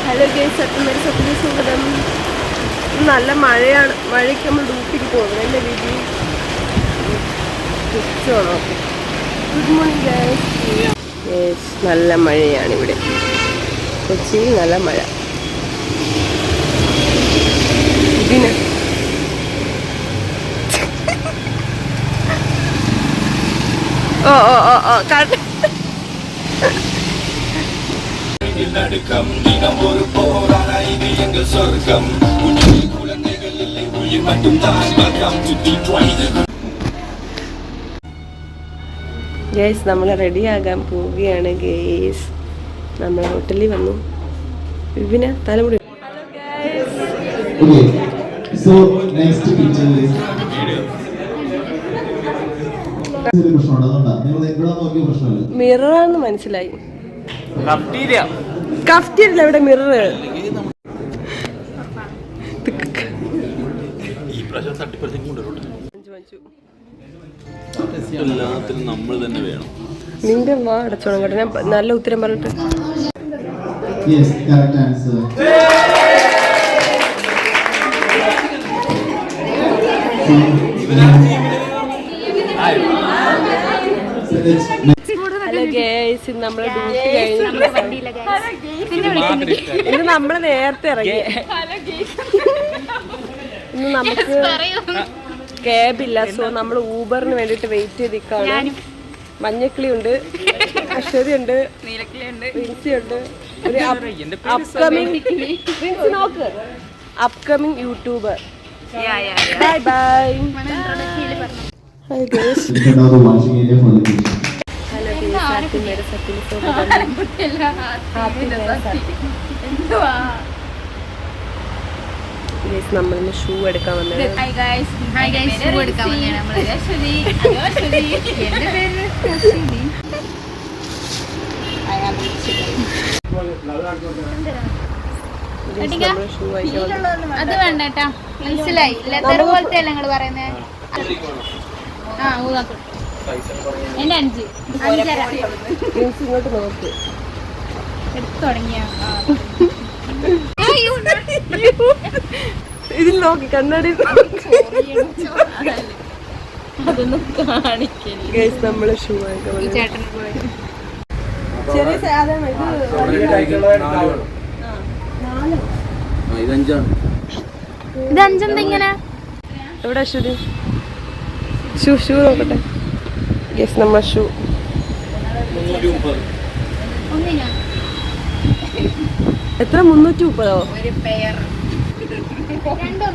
Hello guys, സത്യം സ്വാഗതം. നല്ല മഴയാണ്. മഴയ്ക്ക് നമ്മൾ ഡ്യൂട്ടിക്ക് പോകുന്നത് അല്ലേ ബേബി? Good morning guys. നല്ല മഴയാണ് ഇവിടെ. കൊച്ചിയിൽ നല്ല മഴ. ഇതിന് ഓ ഓ ഓ ഓ കണ്ട ஒரு போரான இது எங்கள் சொர்க்கம் குழந்தைகள் இல்லை உயிர் மட்டும் தான் ഗേസ് നമ്മൾ റെഡിയാകാൻ പോവുകയാണ്. ഗേസ് നമ്മൾ ഹോട്ടലിൽ വന്നു. വിപിന തലമുടി. മിററാന്ന് മനസ്സിലായി. കഫ്റ്റീരിയല്ല ഇവിടെ മിറർ. എല്ലാത്തിനും നമ്മൾ തന്നെ വേണം. നിന്റെ വാ അടച്ചോണം കേട്ടോ. ഞാൻ നല്ല ഉത്തരം പറഞ്ഞിട്ട്. ഹലോ ഗേസ്, നമ്മളെ ഡ്യൂട്ടി കഴിഞ്ഞു. ഇന്ന് നമ്മള് നേരത്തെ ഇറങ്ങി. ഇന്ന് നമുക്ക് ക്യാബില്ല, സോ നമ്മൾ ഊബറിന് വേണ്ടിട്ട് വെയിറ്റ് ചെയ്തിരിക്കുകയാണ്. മഞ്ഞക്കിളി ഉണ്ട്, അശ്വതി ഉണ്ട്, പ്രിൻസി ഉണ്ട്, ഒരു upcoming YouTuber. Bye bye. Hello guys, നമ്മളിന്ന് ഷൂ എടുക്കാൻ വന്നത്. അത് വേണ്ടട്ടാ, മനസ്സിലായി. ലെതർ പോലത്തെ അല്ല നിങ്ങള് പറയുന്നേ. എന്റെ 5 5.5 ഇങ്ങോട്ട് നോക്ക്. എടുത്തു തുടങ്ങിയ ഇതിൽ നോക്കി കണ്ണാടി അതൊന്നും കാണിക്കില്ല. ഗൈസ് നമ്മള് ഷൂ ചേട്ടൻ ചെറിയ സാധനം. ഇത് 5 എന്താ ഇങ്ങനെ? എവിടെ അശ്വതി? ഷൂ ഷൂ നോക്കട്ടെ. ഗൈസ് നമ്മളെ ഷൂ എത്ര? 330. ഒരു പെയർ രണ്ടോ